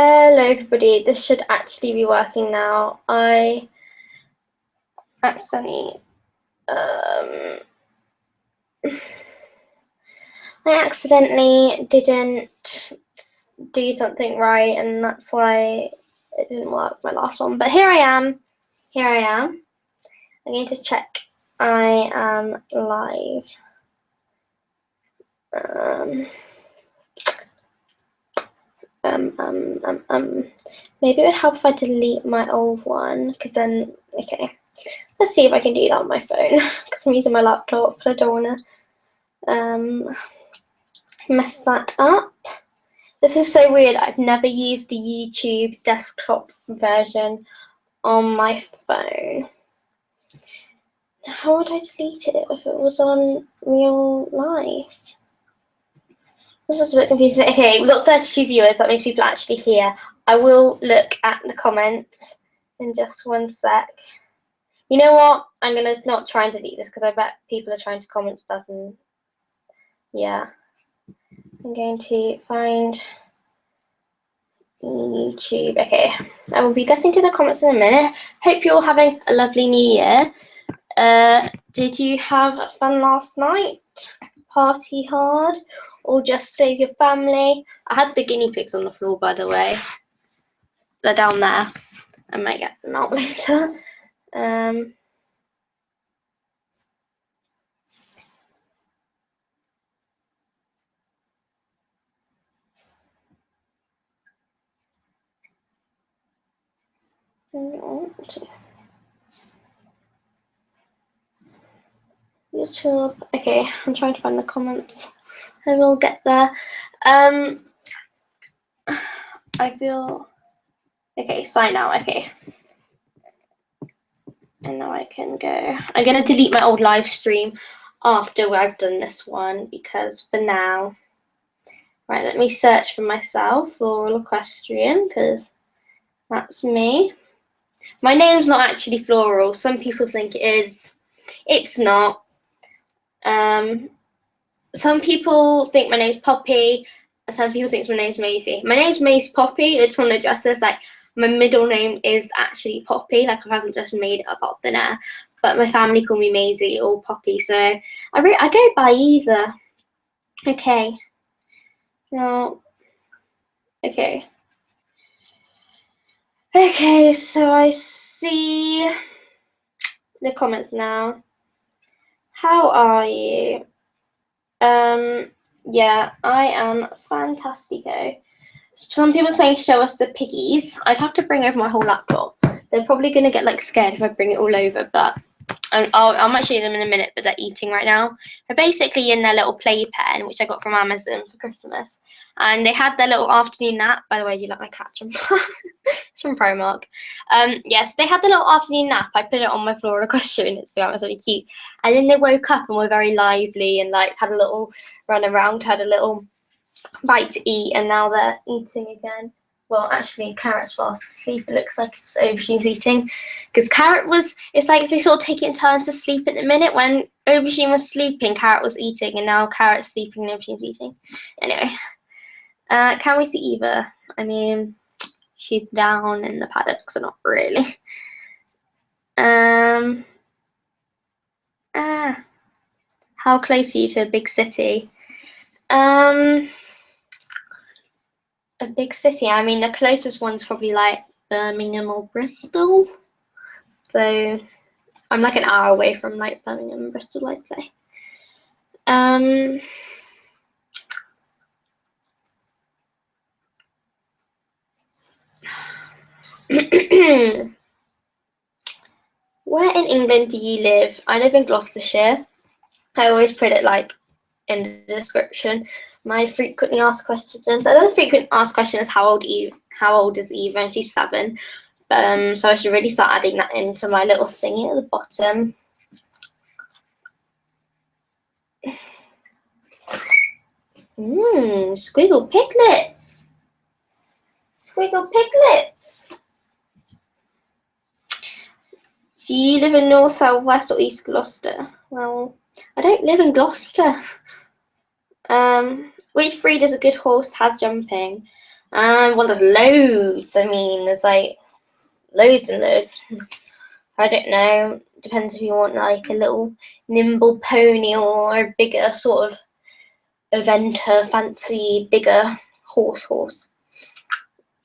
Hello everybody, this should actually be working now. I accidentally didn't do something right, and that's why it didn't work, my last one. But here I am. I'm going to check I am live. Maybe it would help if I delete my old one, because then, okay. Let's see if I can do that on my phone, because I'm using my laptop. I don't want to mess that up. This is so weird. I've never used the YouTube desktop version on my phone. How would I delete it if it was on real life? This is a bit confusing. Okay, we've got 32 viewers. That means people are actually here. I will look at the comments in just one sec. You know what? I'm going to not try and delete this because I bet people are trying to comment stuff, and yeah. I'm going to find YouTube. Okay, I will be getting to the comments in a minute. Hope you're all having a lovely new year. Did you have fun last night? Party hard? Or just stay with your family? I had the guinea pigs on the floor, by the way. They're down there. I might get them out later. YouTube. Okay, I'm trying to find the comments. I will get there. I feel okay. Sign out. Okay, and now I can go. I'm gonna delete my old live stream after I've done this one, because for now, right? Let me search for myself, Floral Equestrian, because that's me. My name's not actually Floral. Some people think it is. It's not. Some people think my name's Poppy, and some people think my name's Maisie. My name's Maisie Poppy. I just want to address this. Like, my middle name is actually Poppy. Like, I haven't just made it up out thin air. But my family call me Maisie or Poppy, so I go by either. Okay. Now, okay. Okay, so I see the comments now. How are you? Yeah, I am fantastico. Some people saying show us the piggies. I'd have to bring over my whole laptop. They're probably gonna get like scared if I bring it all over, but I'll might show them in a minute. But they're eating right now. They're basically in their little playpen, which I got from Amazon for Christmas, and they had their little afternoon nap. By the way, do you like my cat? It's from Primark. Yes, they had the little afternoon nap. I put it on my Flora Equestrian Instagram. It was really cute. And then they woke up and were very lively and like had a little run around, had a little bite to eat, and now they're eating again. Well, actually, Carrot's fast asleep. It looks like Aubergine's eating, because it's like they sort of take it in turns to sleep at the minute. When Aubergine was sleeping, Carrot was eating, and now Carrot's sleeping and Aubergine's eating. Anyway, can we see Eva? I mean, she's down in the paddock, so not really. How close are you to a big city? A big city. I mean, the closest one's probably like Birmingham or Bristol. So I'm like an hour away from like Birmingham and Bristol, I'd say. Where in England do you live? I live in Gloucestershire. I always put it like in the description. My frequently asked questions. Another frequent asked question is how old is Eva? And she's 7. So I should really start adding that into my little thingy at the bottom. Squiggle piglets. Squiggle piglets. Do you live in North, South, West, or East Gloucester? Well, I don't live in Gloucester. Which breed is a good horse to have jumping? Well, there's loads. I mean, there's like loads and loads. I don't know. Depends if you want like a little nimble pony or a bigger sort of eventer, fancy, bigger horse.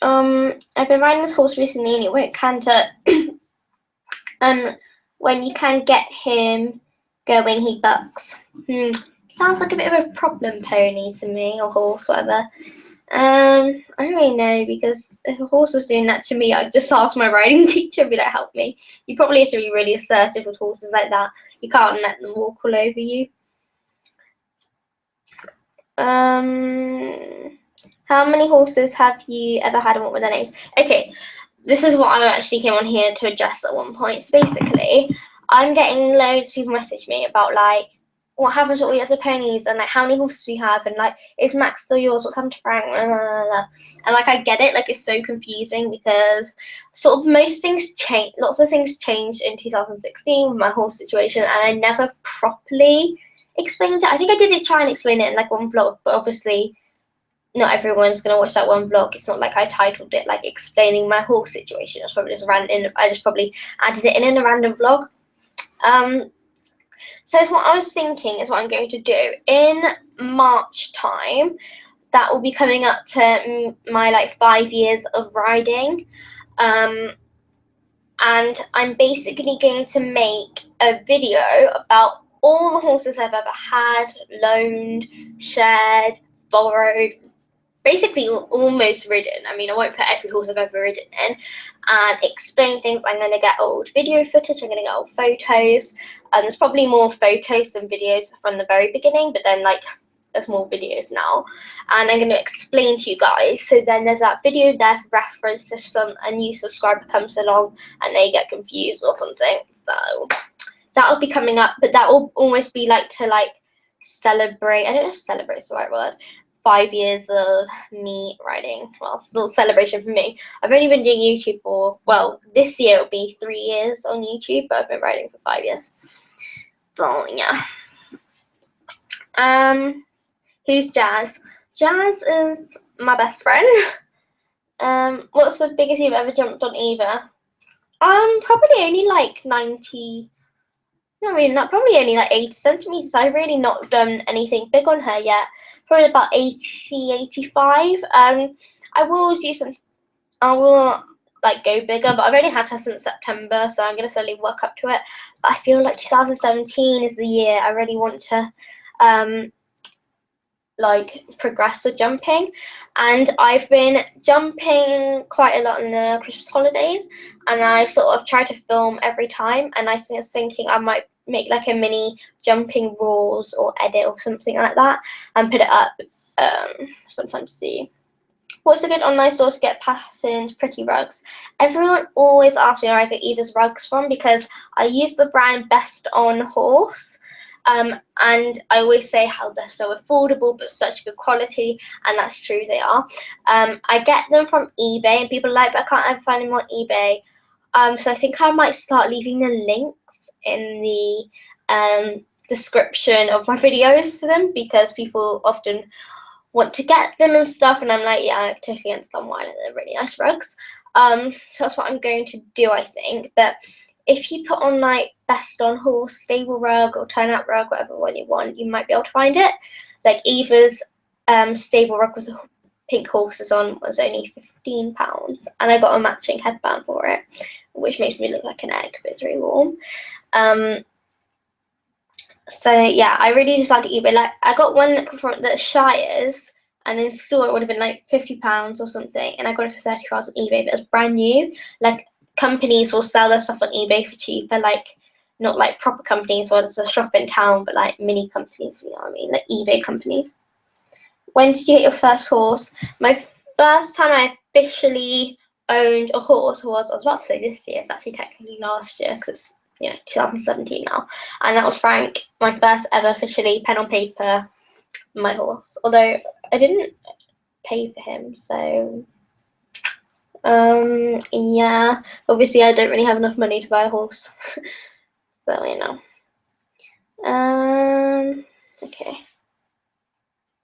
I've been riding this horse recently and it won't canter. And when you can get him going, he bucks. Sounds like a bit of a problem pony to me, or horse, whatever. I don't really know, because if a horse was doing that to me, I'd just ask my riding teacher and be like, help me. You probably have to be really assertive with horses like that. You can't let them walk all over you. How many horses have you ever had and what were their names? Okay, this is what I actually came on here to address at one point. So basically, I'm getting loads of people message me about like, what happens to all your other ponies and like how many horses do you have and like, is Max still yours? What's happened to Frank? Blah, blah, blah. And like, I get it, like it's so confusing because sort of most things change, lots of things changed in 2016 with my horse situation, and I never properly explained it. I think I did try and explain it in like one vlog, but obviously not everyone's gonna watch that one vlog. It's not like I titled it like explaining my horse situation. It's probably just I just probably added it in a random vlog. So it's what I was thinking is what I'm going to do in March time. That will be coming up to my like 5 years of riding. And I'm basically going to make a video about all the horses I've ever had, loaned, shared, borrowed, basically almost ridden. I mean, I won't put every horse I've ever ridden in, and explain things. I'm going to get old video footage, I'm going to get old photos, and there's probably more photos than videos from the very beginning, but then like there's more videos now, and I'm going to explain to you guys. So then there's that video there for reference if a new subscriber comes along and they get confused or something. So that'll be coming up, but that will almost be like to like celebrate. I don't know if celebrate's the right word. 5 years of me riding. Well, it's a little celebration for me. I've only been doing YouTube for, well, this year it'll be 3 years on YouTube, but I've been riding for 5 years. So yeah. Who's Jazz? Jazz is my best friend. What's the biggest you've ever jumped on Eva? Probably only like 90. Not really, not probably only like 80 centimeters. I've really not done anything big on her yet. Probably about 80, 85. I will do some. I will like go bigger, but I've only had her since September, so I'm gonna slowly work up to it. But I feel like 2017 is the year I really want to like progress with jumping, and I've been jumping quite a lot in the Christmas holidays, and I've sort of tried to film every time, and I was thinking I might make like a mini jumping rules or edit or something like that and put it up sometime soon. What's a good online store to get patterned pretty rugs? Everyone always asks me where I get Eva's rugs from because I use the brand Best on Horse. And I always say how they're so affordable but such good quality, and that's true, they are. I get them from eBay, and people are like, but I can't ever find them on eBay. So I think I might start leaving the links in the description of my videos to them, because people often want to get them and stuff, and I'm like, yeah, I totally understand why. They're really nice rugs. So that's what I'm going to do, I think. But if you put on like Best on Horse stable rug or turnout rug, whatever one you want, you might be able to find it. Like Eva's stable rug with the pink horses on was only £15, and I got a matching headband for it, which makes me look like an egg, but it's very warm. So yeah, I really just like eBay. Like I got one from the Shires, and in store it would have been like £50 or something, and I got it for £30 on eBay, but it's brand new. Like companies will sell their stuff on eBay for cheaper, like not like proper companies where there's a shop in town, but like mini companies, you know what I mean, like eBay companies. When did you get your first horse? My first time I officially owned a horse was, I was about to say this year, it's actually technically last year because it's 2017 now, and that was Frank, my first ever officially pen on paper my horse, although I didn't pay for him, so yeah, obviously I don't really have enough money to buy a horse. So you know. Okay,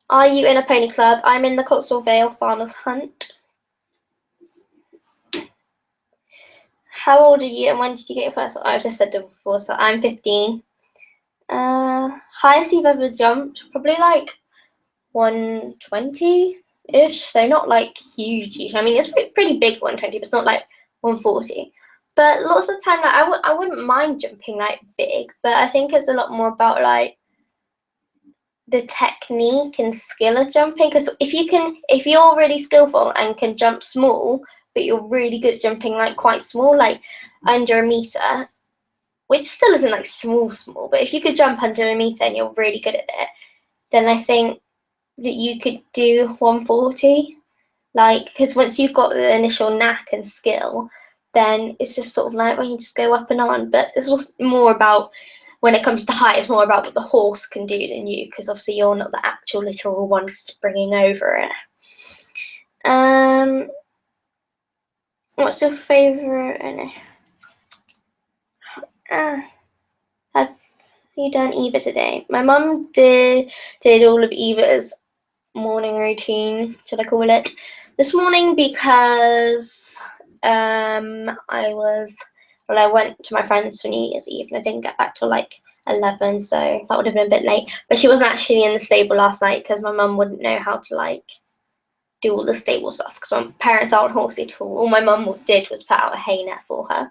are you in a pony club? I'm in the Cotswold Vale Farmers Hunt. How old are you and when did you get your first one? I've just said it before, so I'm 15. Highest you've ever jumped? Probably like 120-ish, so not like huge. I mean, it's pretty big 120, but it's not like 140. But lots of the time, like I wouldn't mind jumping like big, but I think it's a lot more about like the technique and skill of jumping. Because if you're really skillful and can jump small, but you're really good at jumping like quite small, like under a meter, which still isn't like small, but if you could jump under a meter and you're really good at it, then I think that you could do 140. Like, because once you've got the initial knack and skill, then it's just sort of like when you just go up and on. But it's also more about, when it comes to height, it's more about what the horse can do than you, because obviously you're not the actual literal one springing over it. What's your favourite? Have you done Eva today? My mum did all of Eva's morning routine, should I call it, this morning, because I went to my friend's for New Year's Eve and I didn't get back till like 11, so that would have been a bit late. But she wasn't actually in the stable last night because my mum wouldn't know how to like do all the stable stuff because my parents aren't horsey at all. All my mum did was put out a hay net for her.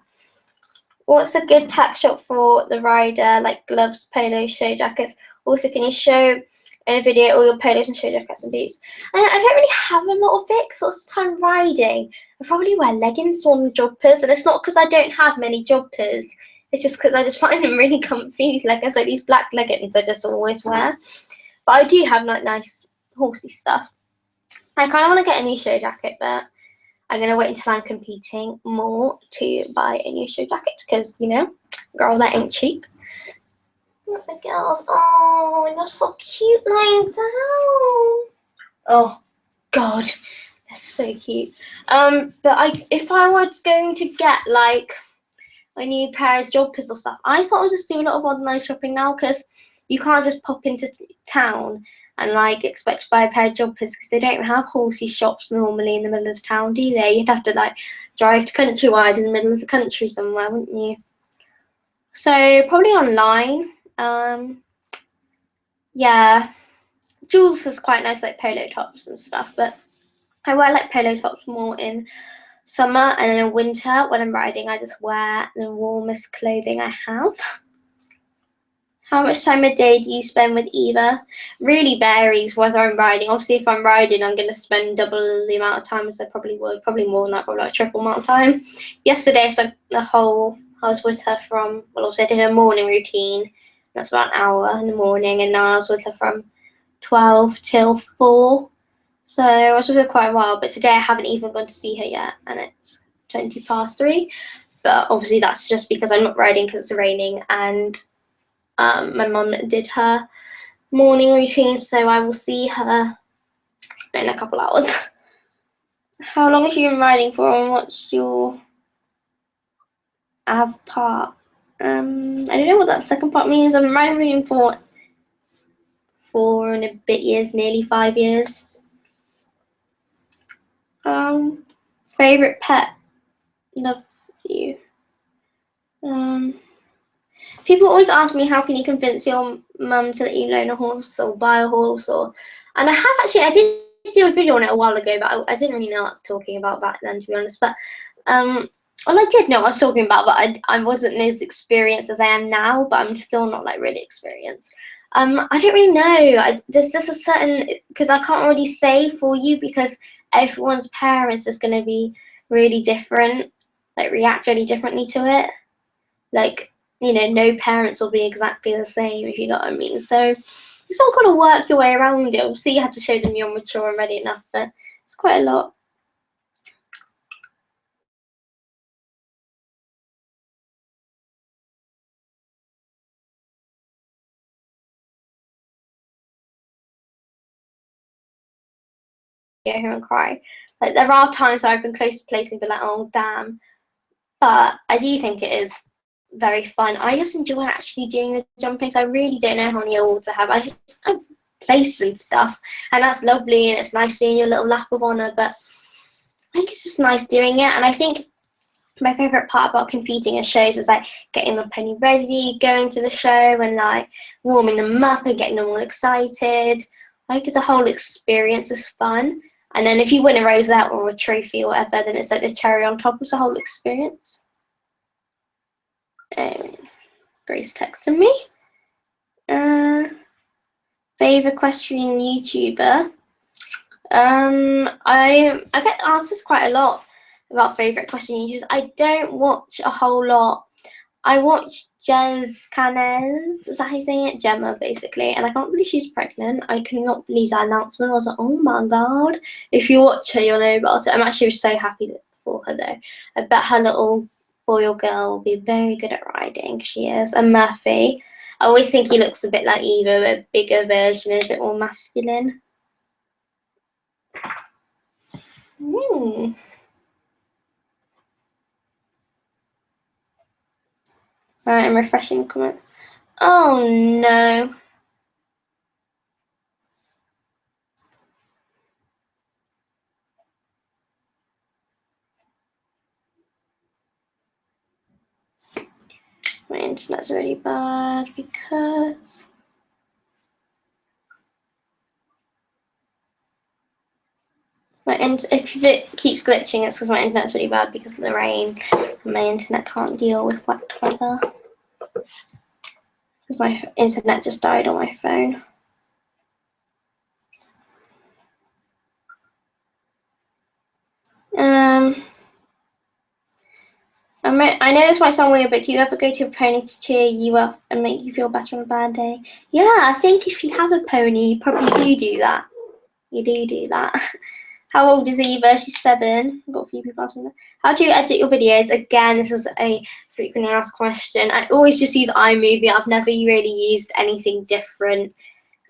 What's a good tack shot for the rider, like gloves, polos, show jackets? Also, can you show in a video all your polos and show jackets and boots? I don't really have a lot of it because lots of time riding, I probably wear leggings on joggers, and it's not because I don't have many joggers. It's just because I just find them really comfy. These leggings, like these black leggings, I just always wear. But I do have like nice horsey stuff. I kind of want to get a new show jacket, but I'm going to wait until I'm competing more to buy a new show jacket because, you know, girl, that ain't cheap. Look at the girls. Oh, they're so cute lying down. Oh, God. They're so cute. But if I was going to get, like, a new pair of joggers or stuff, I sort of just do a lot of online shopping now because you can't just pop into town and like expect to buy a pair of joggers because they don't have horsey shops normally in the middle of town, do they? You'd have to like drive to Countrywide in the middle of the country somewhere, wouldn't you? So probably online. Yeah, Jules has quite nice like polo tops and stuff, but I wear like polo tops more in summer, and in winter when I'm riding I just wear the warmest clothing I have. How much time a day do you spend with Eva? Really varies whether I'm riding. Obviously, if I'm riding, I'm going to spend double the amount of time as I probably would. Probably more than that, probably like triple amount of time. Yesterday, I spent I was with her from, well, also I did a morning routine. That's about an hour in the morning. And now I was with her from 12 till 4. So I was with her quite a while. But today, I haven't even gone to see her yet. And it's 20 past 3. But obviously, that's just because I'm not riding because it's raining. And my mum did her morning routine, so I will see her in a couple hours. How long have you been riding for, and what's your av part? I don't know what that second part means. I've been riding for 4 and a bit years, nearly 5 years. Favorite pet? Love you. People always ask me, how can you convince your mum to let you loan a horse or buy a horse? And I did do a video on it a while ago, but I didn't really know what I was talking about back then, to be honest. But well, I did know what I was talking about, but I wasn't as experienced as I am now. But I'm still not like really experienced. I don't really know. There's just a certain, because I can't really say for you because everyone's parents is going to be really different, like react really differently to it. Like, you know, no parents will be exactly the same, if you know what I mean. So it's all got to work your way around it. Obviously, you have to show them you're mature and ready enough, but it's quite a lot. Go home and cry. Like, there are times where I've been close to placing and be like, oh, damn. But I do think it is very fun. I just enjoy actually doing the jumping, so I really don't know how many awards I have. I just have places and stuff, and that's lovely, and it's nice doing your little lap of honour, but I think it's just nice doing it. And I think my favourite part about competing in shows is like getting the pony ready, going to the show and like warming them up and getting them all excited. Like it's a whole experience is fun. And then if you win a rosette or a trophy or whatever, then it's like the cherry on top of the whole experience. Grace texted me. Favourite equestrian YouTuber. I get asked this quite a lot about favourite equestrian YouTubers. I don't watch a whole lot. I watch Jez Canez, is that how you say it? Gemma, basically. And I can't believe she's pregnant. I cannot believe that announcement. I was like, oh my god. If you watch her, you'll know about it. I'm actually so happy for her, though. I bet her little boy or girl will be very good at riding. She is. And Murphy. I always think he looks a bit like Eva, but a bigger version and a bit more masculine. Right, I'm refreshing comment. Oh no. My internet's really bad because if it keeps glitching, it's because my internet's really bad because of the rain and my internet can't deal with wet weather. Because my internet just died on my phone. I know this might sound weird, but do you ever go to a pony to cheer you up and make you feel better on a bad day? Yeah, I think if you have a pony, you probably do that. You do that. How old is Eva? She's 7. I've got a few people asking that. How do you edit your videos? Again, this is a frequently asked question. I always just use iMovie. I've never really used anything different.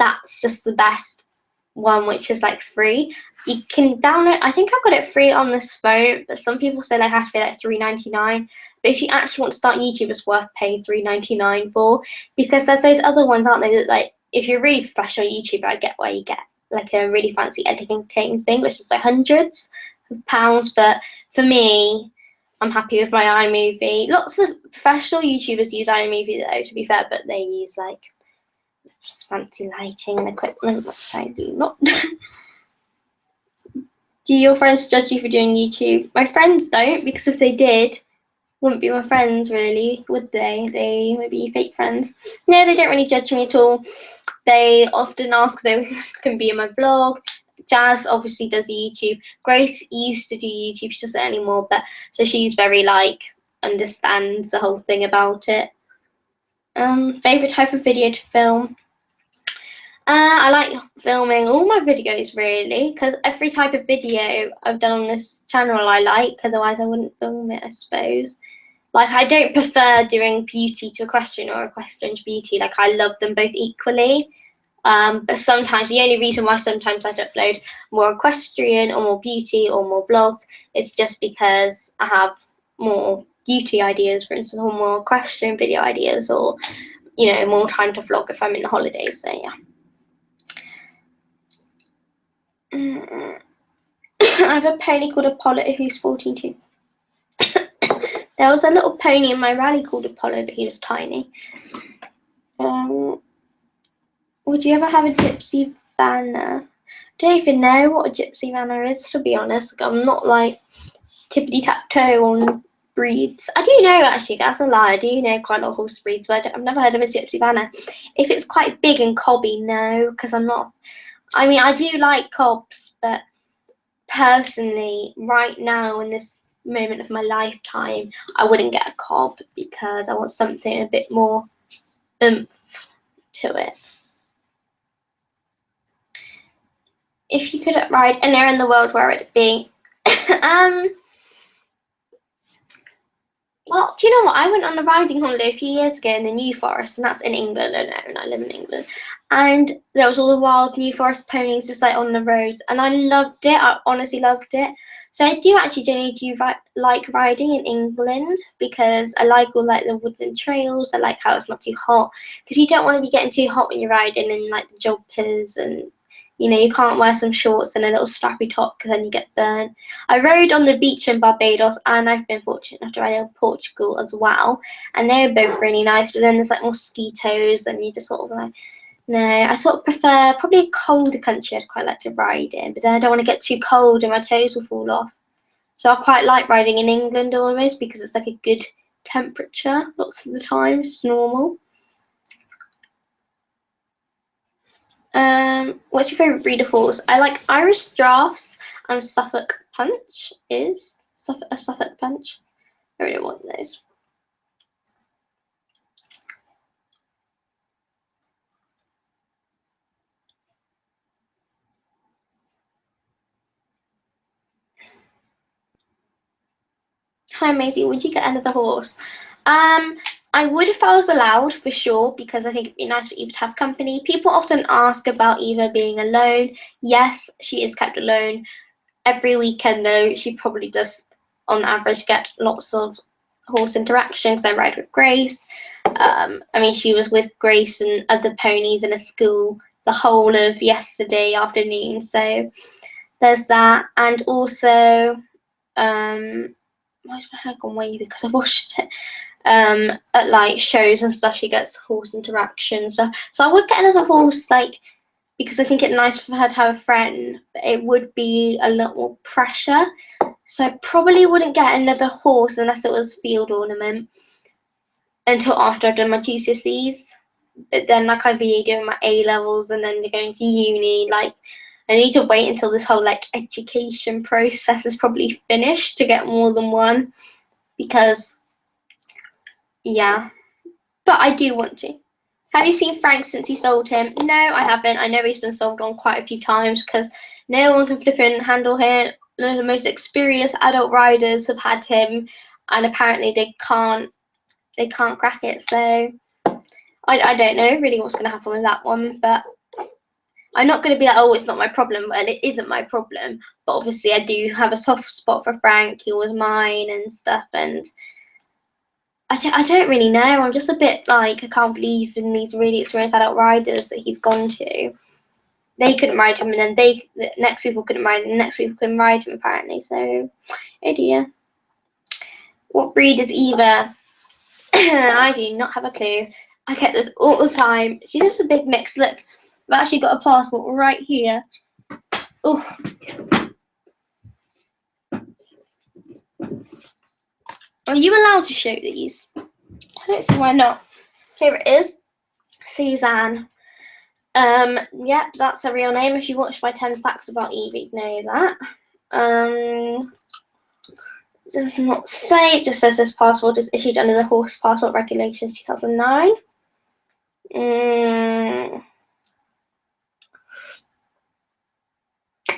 That's just the best one, which is like free. You can download, I think I've got it free on this phone, but some people say they have to pay like $3.99. But if you actually want to start YouTube, it's worth paying $3.99 for, because there's those other ones, aren't they, that like if you're a really professional YouTuber, I get why you get like a really fancy editing thing, which is like hundreds of pounds. But for me, I'm happy with my iMovie. Lots of professional YouTubers use iMovie though, to be fair, but they use like just fancy lighting and equipment, which I do not. Do your friends judge you for doing YouTube? My friends don't, because if they did, wouldn't be my friends really, would they? They would be fake friends. No, they don't really judge me at all. They often ask if they can be in my vlog. Jazz obviously does YouTube. Grace used to do YouTube, she doesn't anymore, but so she's very like understands the whole thing about it. Favourite type of video to film? I like filming all my videos really, because every type of video I've done on this channel I like, otherwise I wouldn't film it, I suppose. Like, I don't prefer doing beauty to equestrian or equestrian to beauty. Like, I love them both equally. But sometimes, the only reason why sometimes I upload more equestrian or more beauty or more vlogs is just because I have more beauty ideas, for instance, or more equestrian video ideas, or, you know, more time to vlog if I'm in the holidays, so yeah. I have a pony called Apollo who's 14 too. There was a little pony in my rally called Apollo, but he was tiny. Would you ever have a gypsy vanna? Don't even know what a gypsy vanna is, to be honest. I'm not like tippity-tap-toe on breeds. I do know, actually, that's a lie. I do know quite a lot of horse breeds, but I've never heard of a gypsy vanna. If it's quite big and cobby, no, because I'm not. I mean, I do like cobs, but personally, right now in this moment of my lifetime, I wouldn't get a cob because I want something a bit more oomph to it. If you could ride anywhere in the world, where would it be? Well, do you know what? I went on a riding holiday a few years ago in the New Forest, and that's in England. I know, and I live in England. And there was all the wild New Forest ponies just like on the roads, and I loved it. I honestly loved it. So I do actually generally like riding in England, because I like all like the woodland trails. I like how it's not too hot, because you don't want to be getting too hot when you're riding in like the joggers and You know, you can't wear some shorts and a little strappy top because then you get burnt. I rode on the beach in Barbados, and I've been fortunate enough to ride in Portugal as well, and they were both really nice, but then there's like mosquitoes and you just sort of like, no, I sort of prefer probably a colder country I'd quite like to ride in, but then I don't want to get too cold and my toes will fall off. So I quite like riding in England almost because it's like a good temperature lots of the time, it's normal. What's your favourite breed of horse? I like Irish Draughts and Suffolk Punch. Is a Suffolk Punch? I really want those. Hi Maisie, would you get another horse? I would if I was allowed, for sure, because I think it'd be nice for Eva to have company. People often ask about Eva being alone. Yes, she is kept alone. Every weekend, though, she probably does, on average, get lots of horse interactions. I ride with Grace. I mean, she was with Grace and other ponies in a school the whole of yesterday afternoon. So there's that. And also, why's my hair gone wavy? Because I washed it. At like shows and stuff, she gets horse interaction. So I would get another horse, like, because I think it's nice for her to have a friend, but it would be a lot more pressure. So I probably wouldn't get another horse unless it was field ornament until after I've done my GCSEs. But then, like, I'd be doing my A levels and then going to uni. Like, I need to wait until this whole like education process is probably finished to get more than one, because yeah. But I do want to. Have you seen Frank since he sold him? No, I haven't. I know he's been sold on quite a few times because no one can flip and handle him. The most experienced adult riders have had him, and apparently they can't crack it. So I don't know really what's going to happen with that one, but I'm not going to be like, oh, it's not my problem, and it isn't my problem. But obviously I do have a soft spot for Frank. He was mine and stuff, and I don't really know. I'm just a bit like, I can't believe in these really experienced adult riders that he's gone to. They couldn't ride him, and then the next people couldn't ride him, and the next people couldn't ride him, apparently. So, oh dear. What breed is Eva? I do not have a clue. I get this all the time. She's just a big mix. Look, I've actually got a passport right here. Oh. Are you allowed to show these? I don't see why not. Here it is. Suzanne. Yeah, that's a real name. If you watched my 10 facts about Eve, you'd know that. It does not say, it just says this passport is issued under the Horse Passport Regulations 2009.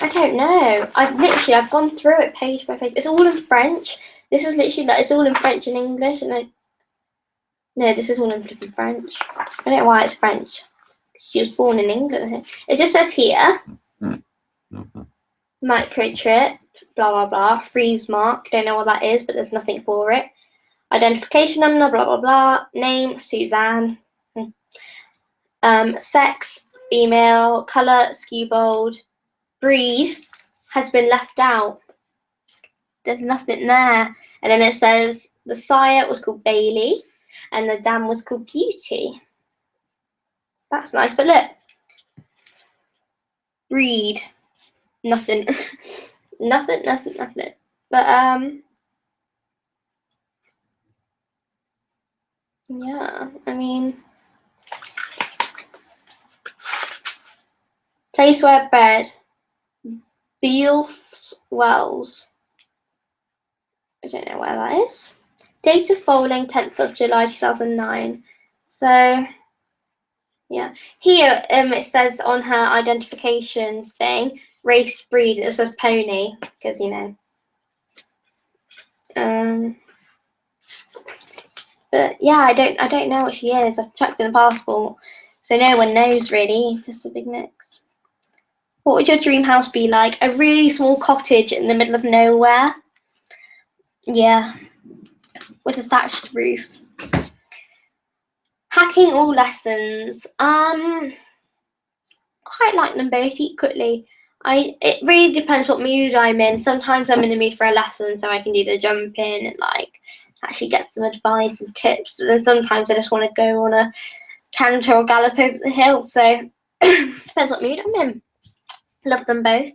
I don't know. I've gone through it page by page. It's all in French. This is literally like, it's all in French and English, and no, this is all in flipping French. I don't know why it's French. She was born in England. It just says here, microchip, blah blah blah, freeze mark. Don't know what that is, but there's nothing for it. Identification number, blah blah blah. Name, Suzanne. Sex, female. Color, skewbald. Breed has been left out. There's nothing there. And then it says the sire was called Bailey, and the dam was called Beauty. That's nice, but look. Breed. Nothing. nothing. But yeah, I mean, place where bred. Beals Wells. I don't know where that is. Date of foaling 10th of July 2009. So yeah, here it says on her identification thing, race, breed. It says pony because you know. But yeah, I don't know what she is. I've checked in the passport, so no one knows really. Just a big mix. What would your dream house be like? A really small cottage in the middle of nowhere. Yeah, with a thatched roof. Hacking all lessons. quite like them both equally. It really depends what mood I'm in. Sometimes I'm in the mood for a lesson, so I can do the jumping and like actually get some advice and tips. But then sometimes I just want to go on a canter or gallop over the hill. So depends what mood I'm in. Love them both.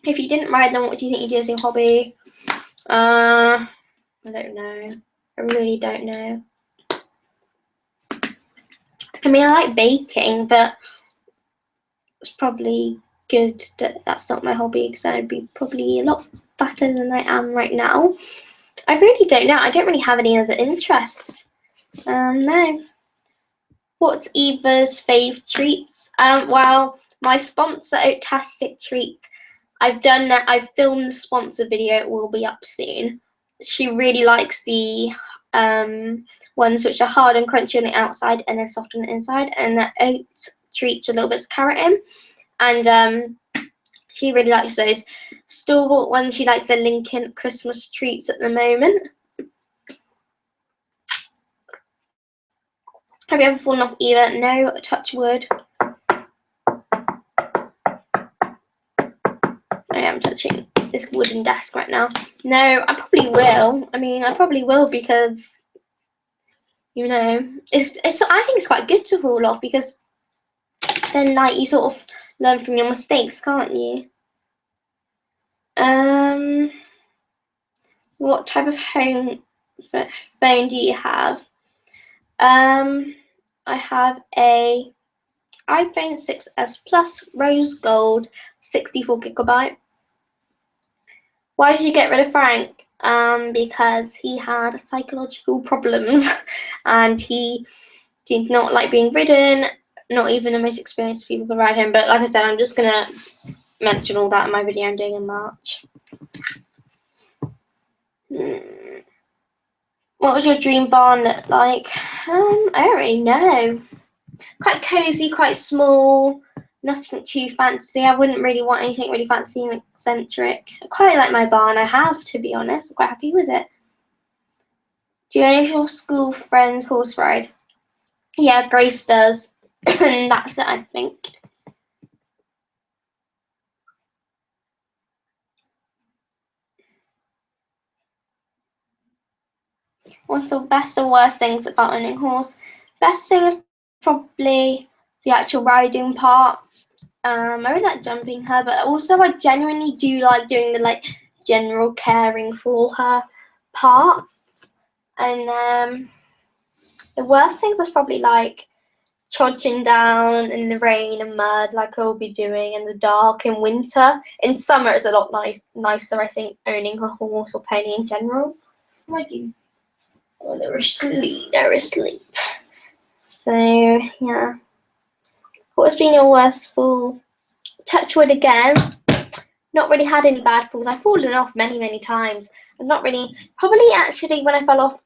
If you didn't ride them, what do you think you'd do as your hobby? I don't know. I really don't know. I mean, I like baking, but it's probably good that that's not my hobby because I'd be probably a lot fatter than I am right now. I really don't know. I don't really have any other interests. No. What's Eva's fave treats? Well, my sponsor, Otastic Treat. I've done that. I've filmed the sponsor video. It will be up soon. She really likes the ones which are hard and crunchy on the outside and then soft on the inside, and the oat treats with a little bit of carrot in. And she really likes those. Store-bought ones, she likes the Lincoln Christmas treats at the moment. Have you ever fallen off either? No, touch wood. I am touching this wooden desk right now. No, I probably will. I mean, I probably will because, you know, I think it's quite good to fall off because then, like, you sort of learn from your mistakes, can't you? What type of phone do you have? I have a iPhone 6s Plus Rose Gold 64GB. Why did you get rid of Frank? Because he had psychological problems and he did not like being ridden. Not even the most experienced people could ride him. But like I said, I'm just going to mention all that in my video I'm doing in March. What was your dream barn look like? I don't really know. Quite cozy, quite small. Nothing too fancy. I wouldn't really want anything really fancy and eccentric. I quite like my barn I have, to be honest. I'm quite happy with it. Do any of your school friends horse ride? Yeah, Grace does. And that's it, I think. What's the best and worst things about owning a horse? Best thing is probably the actual riding part. I really like jumping her, but also I genuinely do like doing the like general caring for her part. And the worst things is probably like trudging down in the rain and mud like I'll be doing in the dark in winter. In summer it's a lot nicer, I think, owning a horse or pony in general. What do you? Oh, they're asleep. So yeah. What has been your worst fall? Touch wood again. Not really had any bad falls. I've fallen off many times. I've not really, probably actually when I fell off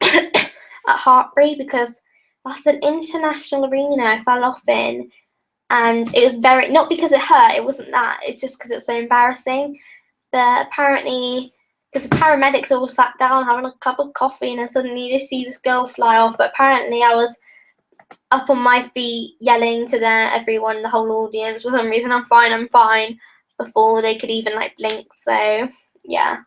at Hartbury, because that's an international arena I fell off in, and it was very, not because it hurt, it wasn't that, it's just because it's so embarrassing. But apparently, because the paramedics all sat down having a cup of coffee, and then suddenly you just see this girl fly off, but apparently I was up on my feet yelling to everyone, the whole audience, for some reason, I'm fine, before they could even like blink. So yeah.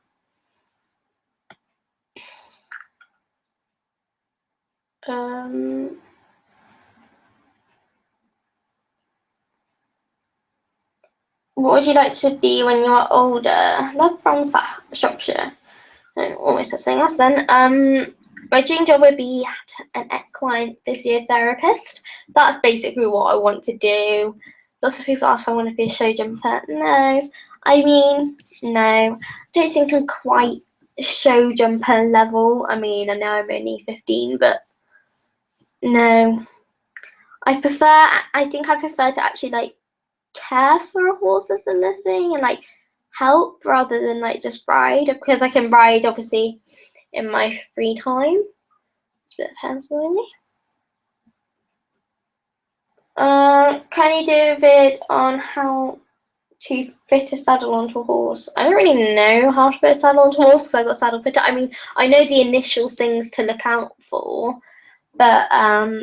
What would you like to be when you are older? Love from Shropshire. Almost the same as then. My dream job would be an equine physiotherapist. That's basically what I want to do. Lots of people ask if I want to be a show jumper. No. I mean, no. I don't think I'm quite show jumper level. I mean, I know I'm only 15, but no. I think I prefer to actually like care for a horse as a living and like help rather than like just ride, because I can ride obviously in my free time. It's a bit of hassle, really. Can you do a vid on how to fit a saddle onto a horse. I don't really know how to fit a saddle onto a horse because I got a saddle fitter. I mean, I know the initial things to look out for, but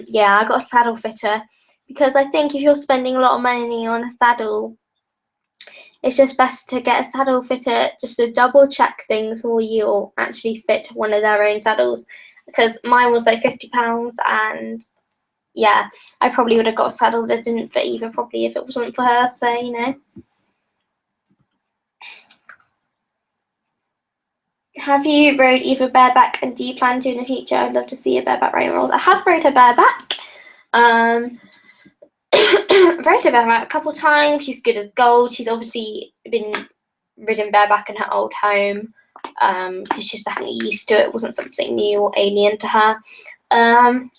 yeah, I got a saddle fitter because I think if you're spending a lot of money on a saddle, it's just best to get a saddle fitter just to double check things for you or actually fit one of their own saddles, because mine was like £50 and yeah, I probably would have got a saddle that didn't fit Eva properly if it wasn't for her, so you know. Have you rode Eva bareback and do you plan to in the future? I'd love to see a bareback riding role. I have rode her bareback. Rode her bareback a couple times. She's good as gold. She's obviously been ridden bareback in her old home because she's definitely used to it. It wasn't something new or alien to her. I'm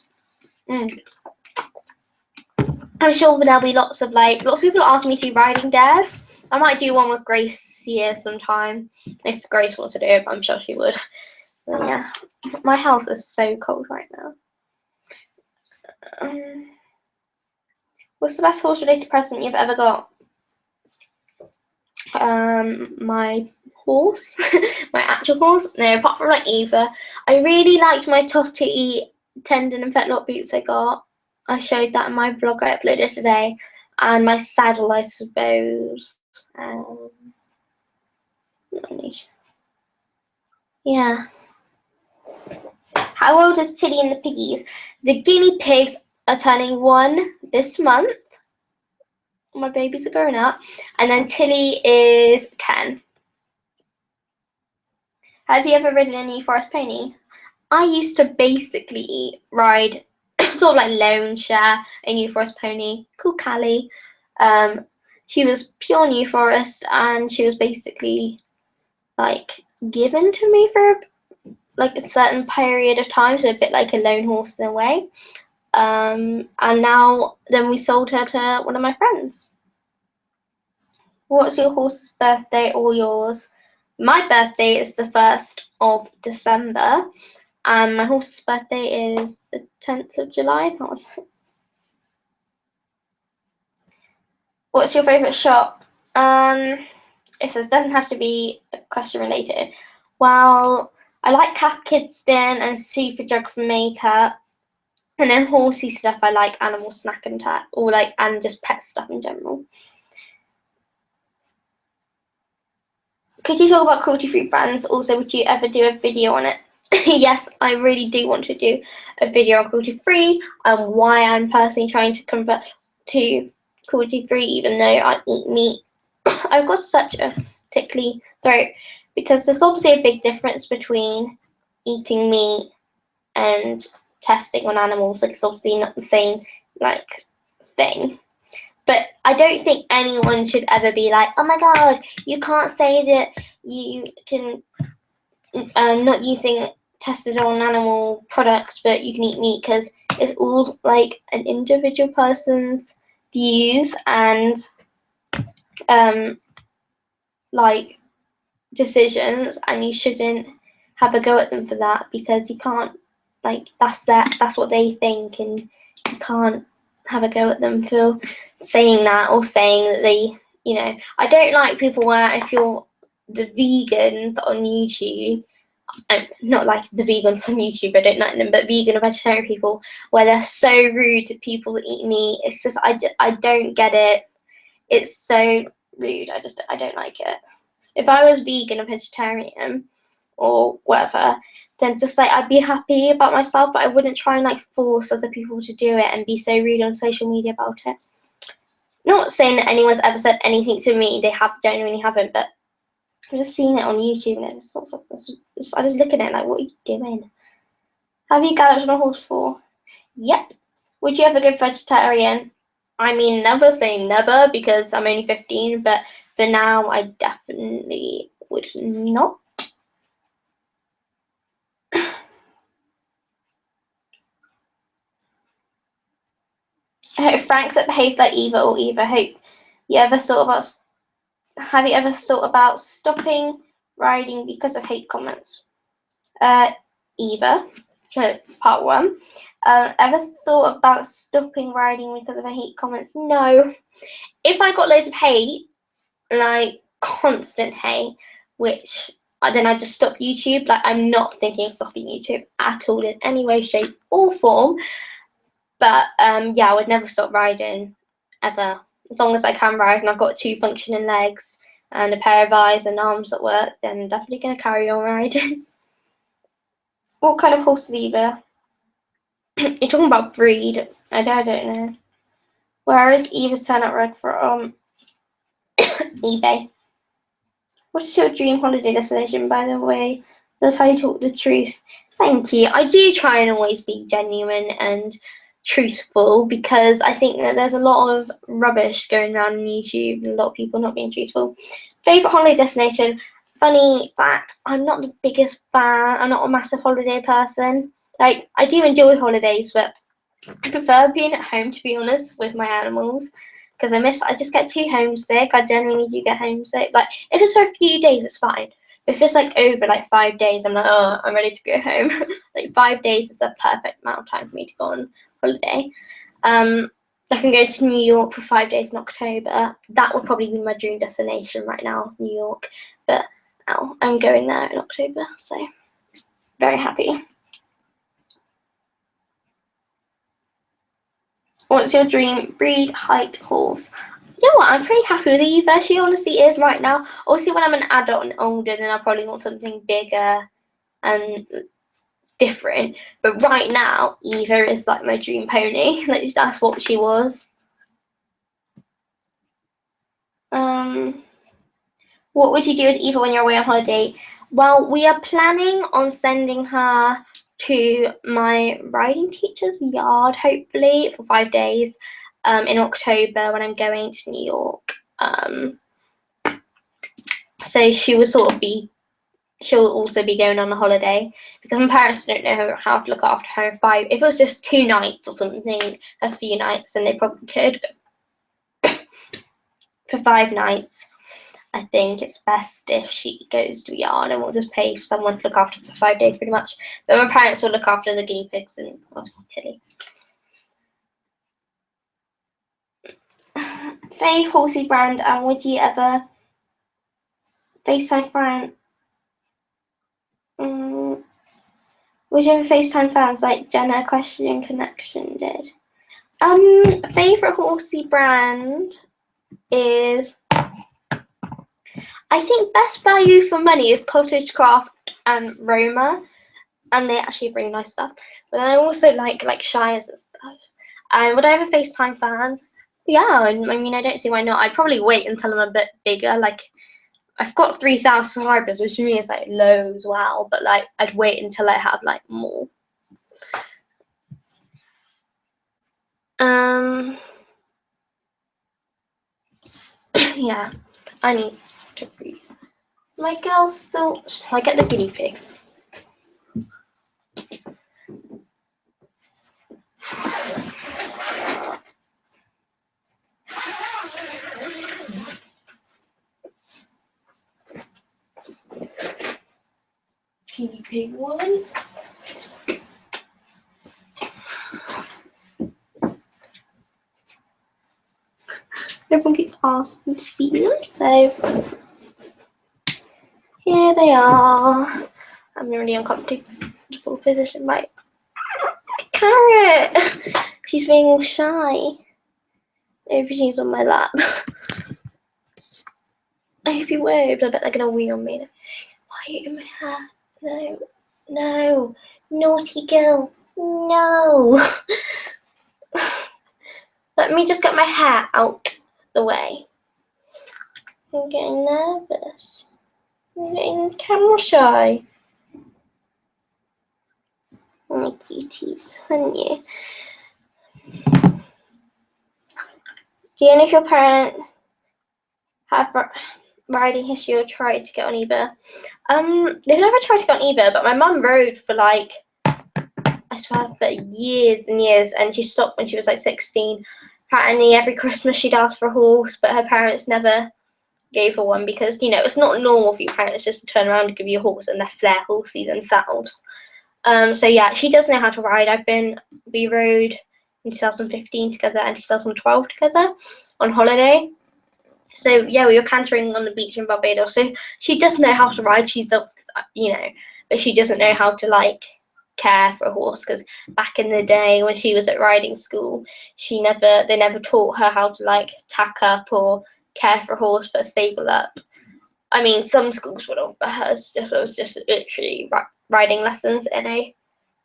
sure there'll be lots of people ask me to do riding dares. I might do one with Grace here sometime. If Grace wants to do it, I'm sure she would. But yeah, my house is so cold right now. What's the best horse-related present you've ever got? My horse, my actual horse. No, apart from like Eva, I really liked my Totty tendon and fetlock boots I got. I showed that in my vlog I uploaded today, and my saddle, I suppose. Yeah. How old is Tilly and the piggies? The guinea pigs are turning 1 this month. My babies are growing up. And then Tilly is 10. Have you ever ridden a New Forest pony? I used to basically ride sort of like loan share a New Forest pony called Callie. She was pure New Forest and she was basically like given to me for like a certain period of time, so a bit like a lone horse in a way. And then we sold her to one of my friends. What's your horse's birthday or yours? My birthday is the 1st of December, and my horse's birthday is the 10th of July. What's your favourite shop? It says doesn't have to be equestrian related. Well, I like Cat Kidston and Superdrug for makeup. And then horsey stuff, I like Animal Snack and and just pet stuff in general. Could you talk about cruelty-free brands? Also, would you ever do a video on it? Yes, I really do want to do a video on cruelty-free and why I'm personally trying to convert to cruelty-free even though I eat meat. I've got such a tickly throat because there's obviously a big difference between eating meat and testing on animals. Like, it's obviously not the same thing. But I don't think anyone should ever be like, oh my god, you can't say that you can not using tested on animal products, but you can eat meat, because it's all like an individual person's views and decisions, and you shouldn't have a go at them for that, because you can't, that's what they think, and you can't have a go at them for saying that, or saying that they, I don't like people where, if you're the vegans on YouTube, not like the vegans on YouTube, I don't like them, but vegan or vegetarian people, where they're so rude to people that eat meat. It's just, I don't get it. It's so rude. I don't like it. If I was vegan or vegetarian or whatever, then just I'd be happy about myself, but I wouldn't try and force other people to do it and be so rude on social media about it. Not saying that anyone's ever said anything to me, they genuinely haven't, but I've just seen it on YouTube and it's sort of, I just look at it what are you doing? Have you galloped on a horse before? Yep. Would you ever go vegetarian? I mean, never say never, because I'm only 15, but for now, I definitely would not. Frank that behaved like Eva or Eva. Have you ever thought about stopping riding because of hate comments? Eva, part 1. Ever thought about stopping riding because of hate comments? No. If I got loads of hate, like constant hate, which then I just stopped YouTube. Like, I'm not thinking of stopping YouTube at all in any way, shape, or form. But yeah, I would never stop riding ever. As long as I can ride and I've got 2 functioning legs and a pair of eyes and arms that work, then I'm definitely going to carry on riding. What kind of horse is Eva? You're talking about breed. I don't know. Where is Eva's turnip red from? eBay. What is your dream holiday destination, by the way? Love how you talk the truth. Thank you. I do try and always be genuine and truthful, because I think that there's a lot of rubbish going around on YouTube and a lot of people not being truthful. Favourite holiday destination? Funny fact, I'm not the biggest fan. I'm not a massive holiday person. Like, I do enjoy holidays, but I prefer being at home, to be honest, with my animals, because I just get too homesick. I genuinely do get homesick. Like, if it's for a few days, it's fine. But if it's like over like 5 days, I'm like, oh, I'm ready to go home. Like, 5 days is a perfect amount of time for me to go on holiday. I can go to New York for 5 days in October. That would probably be my dream destination right now, New York. But now I'm going there in October, so very happy. What's your dream breed, height, horse? You know what? I'm pretty happy with Eva. She honestly is right now. Obviously, when I'm an adult and older, then I probably want something bigger and different. But right now, Eva is like my dream pony. Like, that's what she was. What would you do with Eva when you're away on holiday? Well, we are planning on sending her to my riding teacher's yard, hopefully, for 5 days in October when I'm going to New York. So she'll also be going on a holiday, because my parents don't know how to look after her. If it was just 2 nights or something, a few nights, then they probably could. For 5 nights, I think it's best if she goes to a yard, and we'll just pay someone to look after for 5 days, pretty much. But my parents will look after the guinea pigs and obviously Tilly. Faye, horsey brand, and would you ever FaceTime friend? Would you ever FaceTime fans like Jenna Equestrian Connection did? Favorite horsey brand is, I think best value for money is Cottage Craft and Roma, and they actually bring nice stuff. But I also like Shires and stuff. And would I ever FaceTime fans? Yeah, I mean, I don't see why not. I'd probably wait until I'm a bit bigger. Like, I've got 3,000 subscribers, which to me is like low as well. But like, I'd wait until I have like more. Yeah, I need to breathe. My girl's still. I get the guinea pigs. Guinea pig one. Everyone keeps asking to see them, so here they are. I'm in a really uncomfortable position. My carrot, she's being all shy. Everything's on my lap. I hope you won't. I bet they're gonna wee on me. Why are you in my hair? No, no, naughty girl, no. Let me just get my hair out the way. I'm getting nervous. I'm getting camera shy. My cuties, aren't you? Do you know if your parents have riding history or tried to get on Eva? They've never tried to get on Eva, but my mum rode for like, I swear, for years and years, and she stopped when she was like 16. Apparently every Christmas she'd ask for a horse, but her parents never gave her one, because, you know, it's not normal for your parents just to turn around and give you a horse unless they're horsey themselves. So yeah, she does know how to ride. We rode in 2015 together and 2012 together on holiday. So yeah, we were cantering on the beach in Barbados. So she does know how to ride. She's up, you know, but she doesn't know how to like care for a horse, because back in the day when she was at riding school, they never taught her how to like tack up or care for a horse, put a stable up. I mean, some schools would have, but hers was just literally riding lessons in a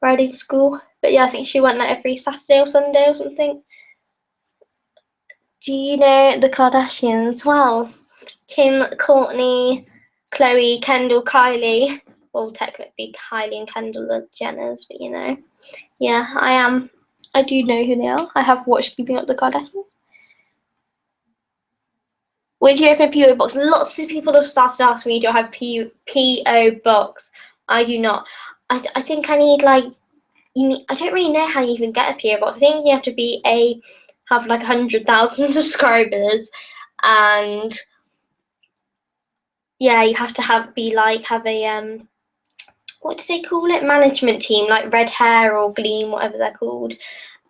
riding school. But yeah, I think she went like every Saturday or Sunday or something. Do you know the Kardashians? Wow. Kim, Courtney, Chloe, Kendall, Kylie. Well, technically Kylie and Kendall are Jenners, but you know. Yeah, I do know who they are. I have watched Keeping Up the Kardashians. When do you open a PO box? Lots of people have started asking me, do I have PO box? I do not. I think I need like, I don't really know how you even get a PO box. I think you have to have like 100,000 subscribers, and yeah, you have to have a what do they call it? Management team, like Red Hair or Gleam, whatever they're called.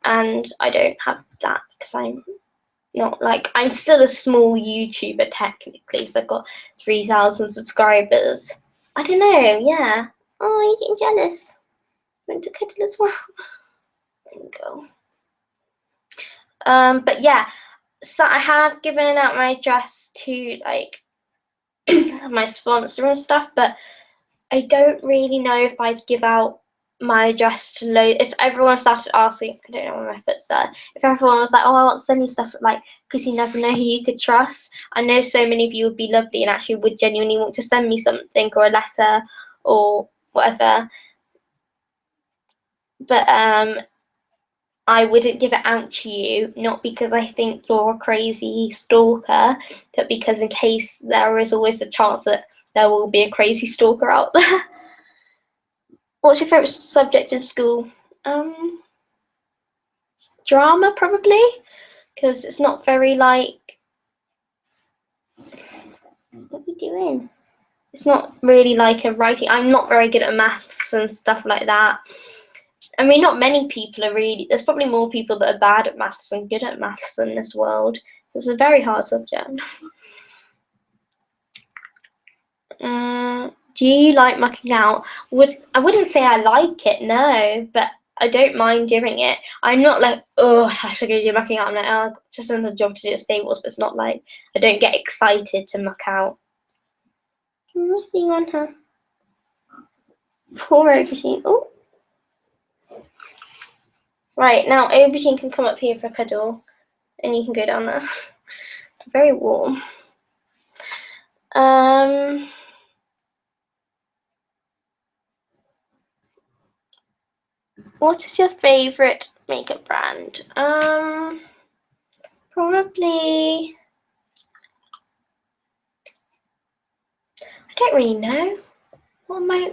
And I don't have that because I'm still a small YouTuber technically, so I've got 3,000 subscribers. I don't know, yeah. Oh, you're getting jealous. I went to Kettle as well. There you go. But yeah, so I have given out my address to like my sponsor and stuff, but I don't really know if I'd give out my address to if everyone started asking. I don't know where my foot's at. If everyone was like, oh, I want to send you stuff, like, because you never know who you could trust. I know so many of you would be lovely and actually would genuinely want to send me something or a letter or whatever, but I wouldn't give it out to you, not because I think you're a crazy stalker, but because in case there is always a chance that there will be a crazy stalker out there. What's your favourite subject in school? Drama, probably, because it's not very like, what are we doing? It's not really like a writing. I'm not very good at maths and stuff like that. I mean, not many people are really. There's probably more people that are bad at maths than good at maths in this world. It's a very hard subject. Do you like mucking out? I wouldn't say I like it, no, but I don't mind doing it. I'm not like, oh, I should go do mucking out. I'm like, oh, just another job to do at stables, but it's not like I don't get excited to muck out. I'm missing on her. Poor Aubergine. Oh. Right, now Aubergine can come up here for a cuddle, and you can go down there. It's very warm. What is your favourite makeup brand? Probably. I don't really know. What am I?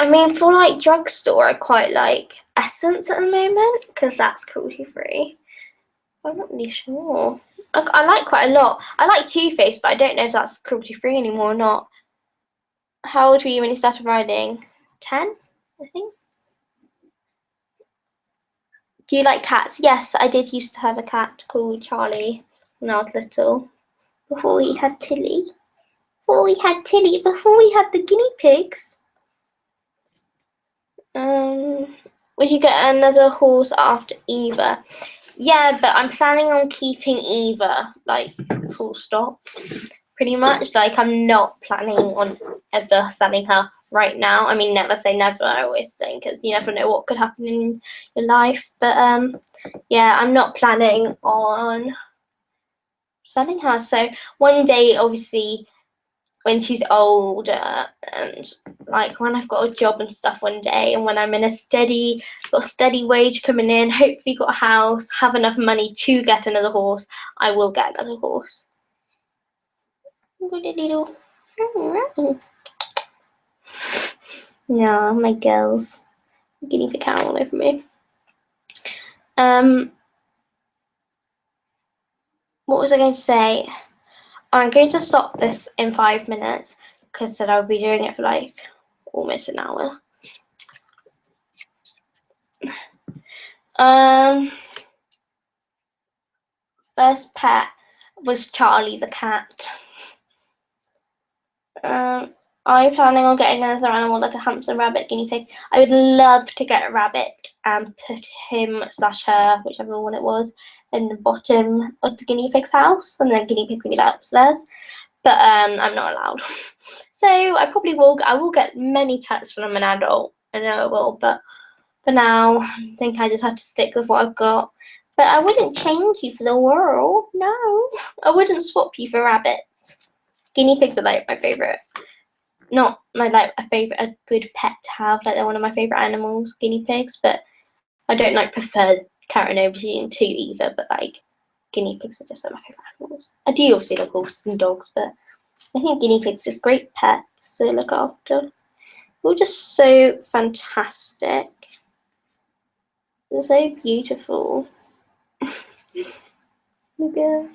I mean, for like drugstore, I quite like Essence at the moment because that's cruelty free. I'm not really sure. I like quite a lot. I like Too Faced, but I don't know if that's cruelty free anymore or not. How old were you when you started riding? 10, I think. Do you like cats? Yes, I did used to have a cat called Charlie when I was little. Before we had Tilly. Before we had the guinea pigs. Would you get another horse after Eva? Yeah, but I'm planning on keeping Eva, like, full stop. Pretty much. Like, I'm not planning on ever selling her right now. I mean, never say never, I always think, because you never know what could happen in your life. But, yeah, I'm not planning on selling her. So, one day, obviously, when she's older and like when I've got a job and stuff one day, and when I'm in got a steady wage coming in, hopefully got a house, have enough money to get another horse, I will get another horse. No, my girls. Guinea pig cow all over me. What was I going to say? I'm going to stop this in 5 minutes because then I'll be doing it for like almost an hour. first pet was Charlie the cat. I'm planning on getting another animal like a hamster, rabbit, guinea pig. I would love to get a rabbit and put him / her, whichever one it was, in the bottom of the guinea pig's house, and then guinea pig would be like upstairs. But I'm not allowed. So I will get many pets when I'm an adult. I know I will, but for now, I think I just have to stick with what I've got. But I wouldn't change you for the world. No, I wouldn't swap you for rabbits. Guinea pigs are like my favourite. Not my a good pet to have. Like they're one of my favourite animals, guinea pigs. But I don't like prefer carrot and aubergine too either. But like guinea pigs are just like my favourite animals. I do obviously like horses and dogs, but I think guinea pigs are just great pets to look after. They're just so fantastic. They're so beautiful. Look at.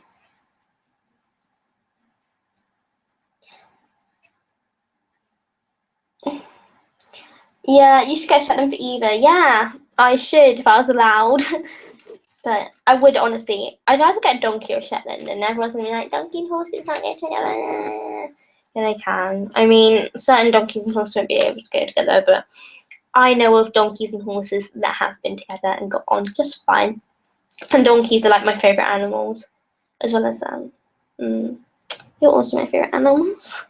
Yeah, you should get Shetland for Eva. Yeah, I should if I was allowed. But I would honestly, I'd either get a donkey or Shetland, and everyone's gonna be like, donkey and horses can't get together. Yeah, they can. I mean, certain donkeys and horses won't be able to go together, but I know of donkeys and horses that have been together and got on just fine. And donkeys are like my favourite animals, as well as you're also my favourite animals.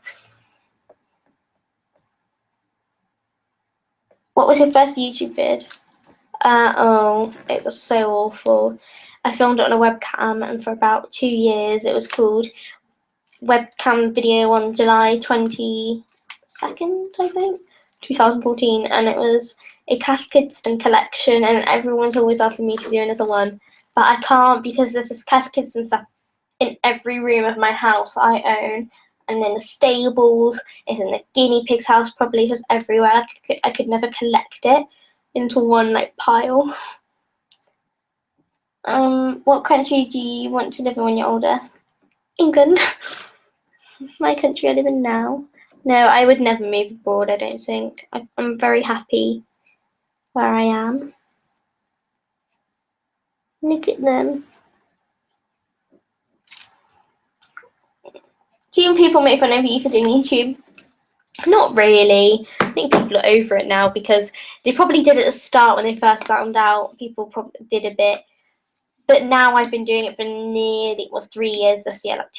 What was your first YouTube vid? Oh, it was so awful. I filmed it on a webcam, and for about 2 years it was called Webcam Video on July 22nd, I think, 2014, and it was a catechism collection, and everyone's always asking me to do another one, but I can't because there's just catechism stuff in every room of my house I own, and in the stables, it's in the guinea pig's house, probably just everywhere. I could never collect it into one like pile. What country do you want to live in when you're older? England. My country I live in now. No, I would never move abroad, I don't think. I'm very happy where I am. Look at them. Do people make fun of you for doing YouTube? Not really. I think people are over it now because they probably did at the start when they first found out. People probably did a bit. But now I've been doing it for nearly, 3 years this year, like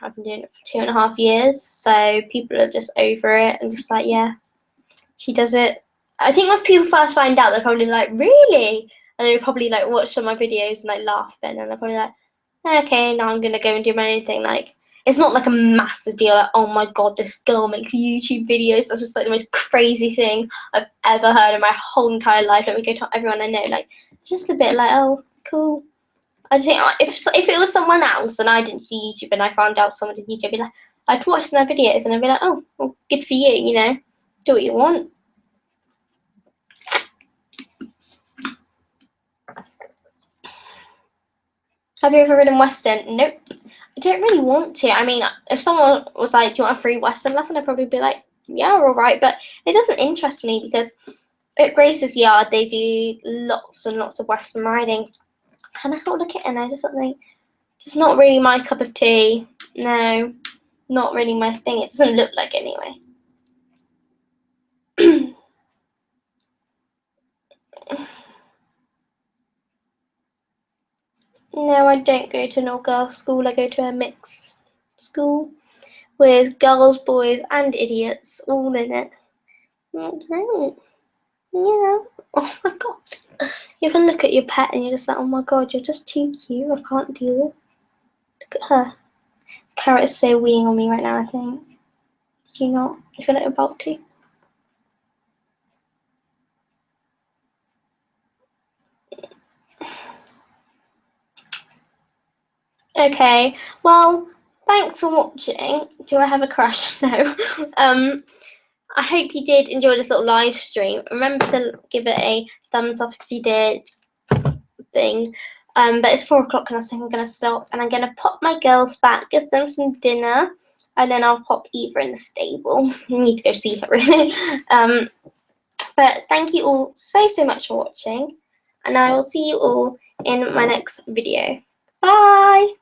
I've been doing it for 2.5 years. So people are just over it and just like, yeah, she does it. I think when people first find out, they're probably like, really? And they'll probably like watch some of my videos and like laugh a bit, and then they're probably like, okay, now I'm gonna go and do my own thing. Like, it's not like a massive deal, like, oh my god, this girl makes YouTube videos. That's just like the most crazy thing I've ever heard in my whole entire life. Let me go tell everyone I know. Like, just a bit like, oh, cool. I think if it was someone else and I didn't do YouTube and I found out someone did YouTube, I'd be like, I'd watch their videos and I'd be like, oh, well, good for you, you know, do what you want. Have you ever ridden Western? Nope. I don't really want to. I mean, if someone was like, do you want a free Western lesson? I'd probably be like, yeah, all right. But it doesn't interest me because at Grace's yard, they do lots and lots of Western riding. And I can't look at it and I just think, it's not really my cup of tea. No, not really my thing. It doesn't look like it anyway. No, I don't go to an all-girls school. I go to a mixed school with girls, boys, and idiots all in it. That's right. Yeah. Oh my god. You ever look at your pet and you're just like, oh my god, you're just too cute. I can't deal. Look at her. Carrot is so weeing on me right now, I think. Do you not? I feel like you're about to. Okay, well, thanks for watching. Do I have a crush? No. I hope you did enjoy this little live stream. Remember to give it a thumbs up if you did. But it's 4 o'clock and I think I'm going to stop. And I'm going to pop my girls back, give them some dinner. And then I'll pop Eva in the stable. I need to go see her, really. But thank you all so much for watching. And I will see you all in my next video. Bye!